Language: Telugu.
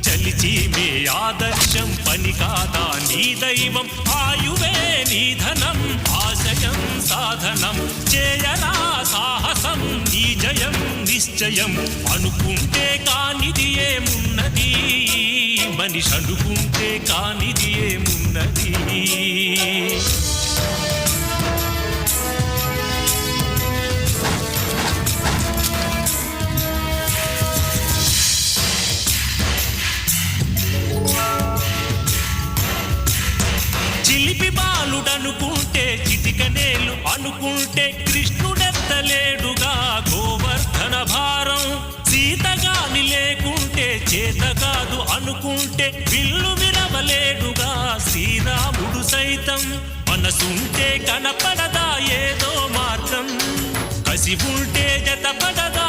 చలిచి మే ఆదర్శం పని కాదా నీ దైవం ఆయువే నీ ధనం ఆశయం సాధనం చేయరా సాహసం నీ జయం నిశ్చయం అనుకుంటే కానిది ఏమున్నది మనిషి అనుకుంటే కానిది ఏమున్నది చిలిపి బాలుడనుకుంటే చిటికనేలు అనుకుంటే కృష్ణుడెత్తలేడుగా గోవర్ధన భారం సీతగాని లేకుంటే చేత కాదు అనుకుంటే విల్లు విరవలేడుగా శ్రీరాముడు సైతం మనసుంటే కనపడదా ఏదో మార్గం కసి ఉంటే జతపడదా